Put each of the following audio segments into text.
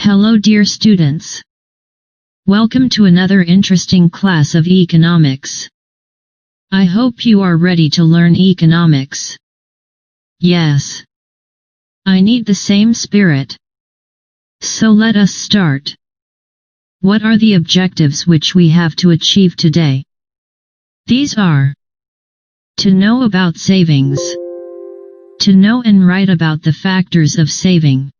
Hello dear students. Welcome to another interesting class of economics. I hope you are ready to learn economics. Yes. I need the same spirit. So let us start. What are the objectives which we have to achieve today? These are: to know about savings, to know and write about the factors of saving,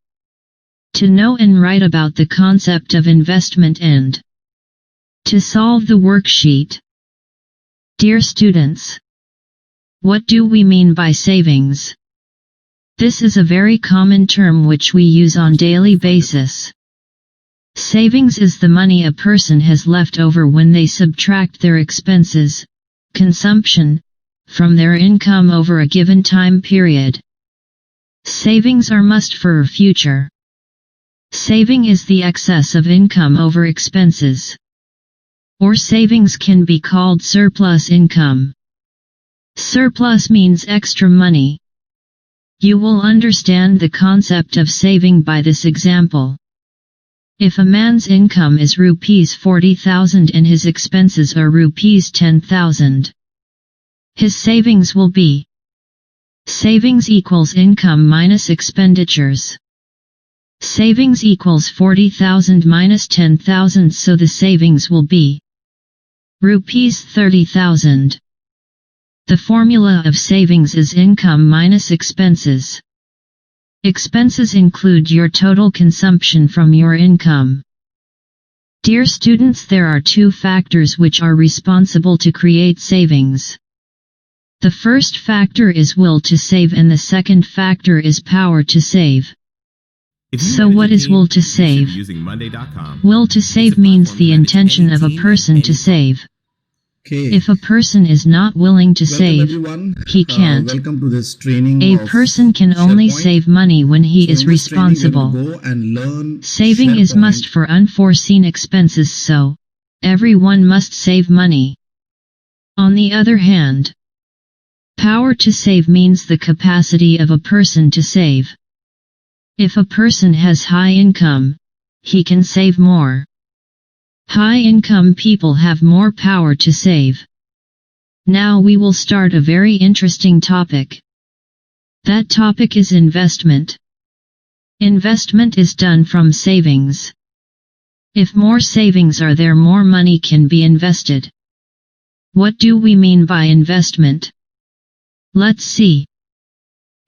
to know and write about the concept of investment, and to solve the worksheet. Dear students, what do we mean by savings? This is a very common term which we use on daily basis. Savings is the money a person has left over when they subtract their expenses, consumption, from their income over a given time period. Savings are must for a future. Saving is the excess of income over expenses. Or savings can be called surplus income. Surplus means extra money. You will understand the concept of saving by this example. If a man's income is rupees 40,000 and his expenses are rupees 10,000, his savings will be savings equals income minus expenditures. Savings equals 40,000 minus 10,000, so the savings will be rupees 30,000. The formula of savings is income minus expenses. Expenses include your total consumption from your income. Dear students, there are two factors which are responsible to create savings. The first factor is will to save and the second factor is power to save. So what is will to save? Will to save means the intention of a person to save. If a person is not willing to save, he can't. A person can only save money when he is responsible. Saving is must for unforeseen expenses, so everyone must save money. On the other hand, power to save means the capacity of a person to save. If a person has high income, he can save more. High-income people have more power to save. Now we will start a very interesting topic. That topic is investment. Investment is done from savings. If more savings are there, more money can be invested. What do we mean by investment? Let's see.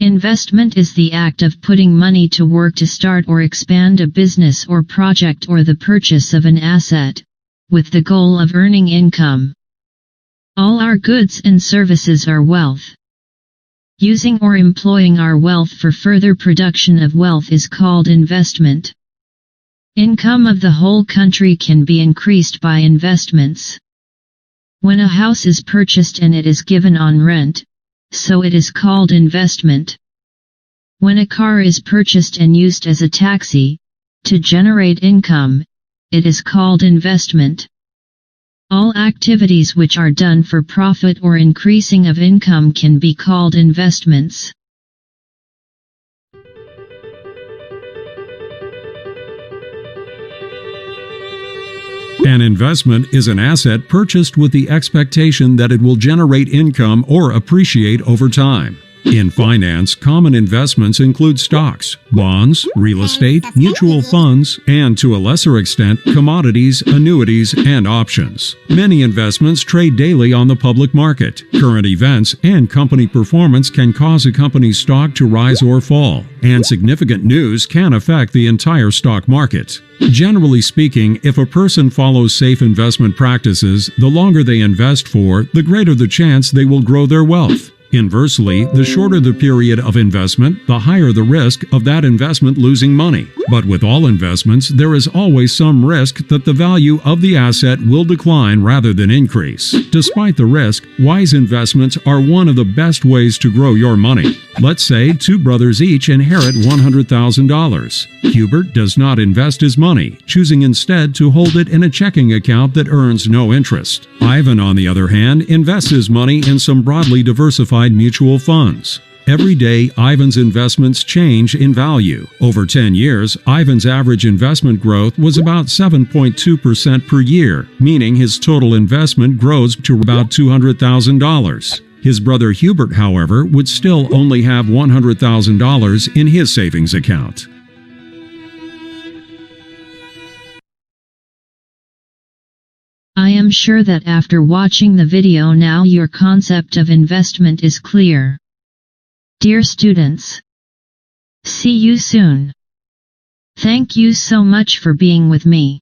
Investment is the act of putting money to work to start or expand a business or project, or the purchase of an asset, with the goal of earning income. All our goods and services are wealth. Using or employing our wealth for further production of wealth is called investment. Income of the whole country can be increased by investments. When a house is purchased and it is given on rent, so it is called investment. When a car is purchased and used as a taxi, to generate income, it is called investment. All activities which are done for profit or increasing of income can be called investments. An investment is an asset purchased with the expectation that it will generate income or appreciate over time. In finance, common investments include stocks, bonds, real estate, mutual funds, and to a lesser extent, commodities, annuities, and options. Many investments trade daily on the public market. Current events and company performance can cause a company's stock to rise or fall, and significant news can affect the entire stock market. Generally speaking, if a person follows safe investment practices, the longer they invest for, the greater the chance they will grow their wealth. Inversely, the shorter the period of investment, the higher the risk of that investment losing money. But with all investments, there is always some risk that the value of the asset will decline rather than increase. Despite the risk, wise investments are one of the best ways to grow your money. Let's say two brothers each inherit $100,000. Hubert does not invest his money, choosing instead to hold it in a checking account that earns no interest. Ivan, on the other hand, invests his money in some broadly diversified mutual funds. Every day, Ivan's investments change in value. Over 10 years, Ivan's average investment growth was about 7.2% per year, meaning his total investment grows to about $200,000. His brother Hubert, however, would still only have $100,000 in his savings account. I am sure that after watching the video now your concept of investment is clear. Dear students, see you soon. Thank you so much for being with me.